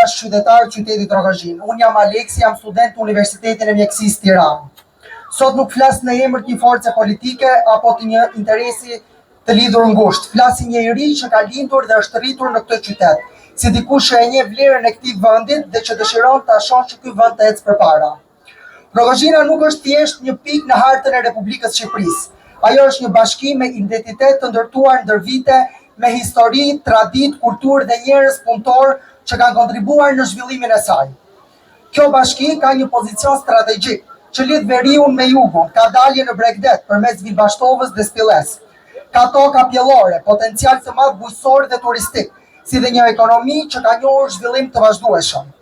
është qytetar qytetit Rogozhin. Unë jam Aleksi, jam student të Universitetin e Mjekësisë Tiranë. Sot nuk flas në emër të një force politike apo të një interesi të lidhur ngushtë. Flas si një iri që ka lindur dhe është rritur në këtë qytet, si dikush që e njeh vlerën e këtij vendi dhe që dëshiron ta shohë që ky vend të ecë përpara. Rogozhina nuk është thjesht një pikë në hartën e Republikës së Shqipërisë. Ajo është një bashki me identitet të ndërtuar ndër vite, me histori, traditë, kulturë dhe njerëz punëtor që kanë kontribuar në zhvillimin e saj. Kjo bashki ka një pozicion strategjik që lidh veriun me jugun, ka dalje në Bregdet përmes Vilbashtovës dhe Spilles. Ka toka pjellore, potencial të madh bujqësor dhe turistik, si dhe një ekonomi që ka njohur zhvillim të vazhdueshëm.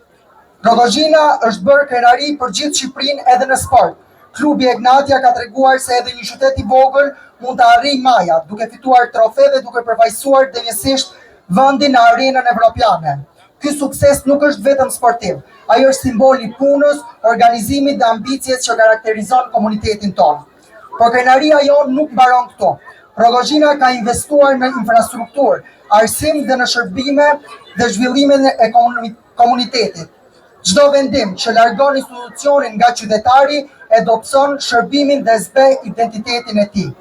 Rogozhina është bërë krenari për gjithë Shqipërinë edhe në sport. Klubi Egnatia ka treguar se edhe një qytet i vogël mund të arrijë majat, duke fituar trofe dhe duke përfaqësuar denjësisht vendin në arenën evropiane. Ky sukses nuk është vetëm sportiv, ai është simbol i punës, organizimit dhe ambicjes që karakterizon komunitetin tonë. Por krenaria jonë nuk mbaron këtu. Rogozhina ka investuar në infrastrukturë, arsim dhe në shërbime dhe zhvillimin e komunitetit. Çdo vendim që largon institucionin nga qytetari e dobëson shërbimin dhe zbe identitetin e tij.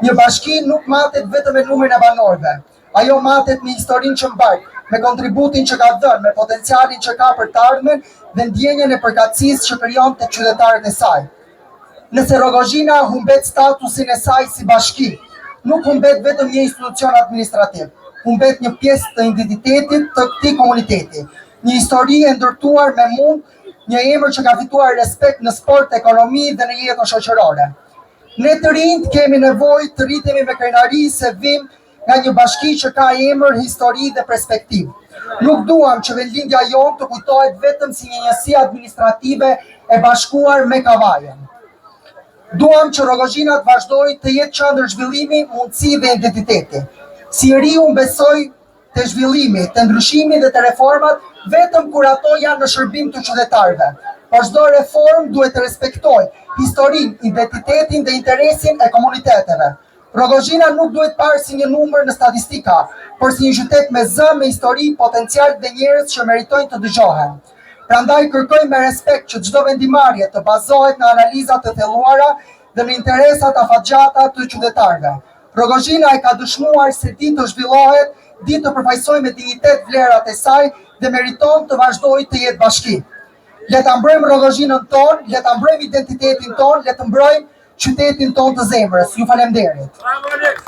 Një bashki nuk matet vetëm me numrin e banorëve. Ajo matet me historinë që mbart, me kontributin që ka dhënë, me potencialin që ka për të ardhmen dhe ndjenjen e përkatësisë që krijon tek qytetarët e saj. Nëse Rogozhina humbet statusin e saj si bashki, nuk humbet vetëm një institucion administrativ, humbet një pjesë të identitetit të këtij komuniteti. Një histori e ndërtuar me mund, një emër që ka fituar respekt në sport, ekonomi dhe në jetën shoqërore. Ne të rinjt kemi nevojë të rritemi me krenari se vim nga një bashki që ka emër, histori dhe perspektivë. Nuk duam që vendlindja jonë të kujtohet vetëm si një njësi administrative e bashkuar me kavajen. Duam që Rogozhina të vazhdojë të jetë qendër zhvillimi, mundësi dhe identiteti. Si riu besoj të zhvillimi, të ndryshimi dhe të reformat vetëm kur ato janë në shërbim të qytetarëve. Por çdo reformë duhet të respektojë historinë, identitetin dhe interesin e komuniteteve. Rogozhina nuk duhet parë si një numër në statistika, por si një qytet me zë, me histori, potencial dhe njerëz që meritojnë të dëgjohen. Prandaj kërkoj me respekt që çdo vendimarrje të bazohet në analiza të thelluara dhe në interesat afatgjata të qytetarëve. Rogozhina e ka dëshmuar se ditë të zhvillohet, ditë të përfaqësojë me dinjitet vlerat e saj dhe meriton të vazhdojë të jetë bashki. Le ta mbrojmë Rogozhinën tonë, le ta mbrojmë identitetin tonë, le të mbrojmë qytetin tonë të zemrës. Ju faleminderit.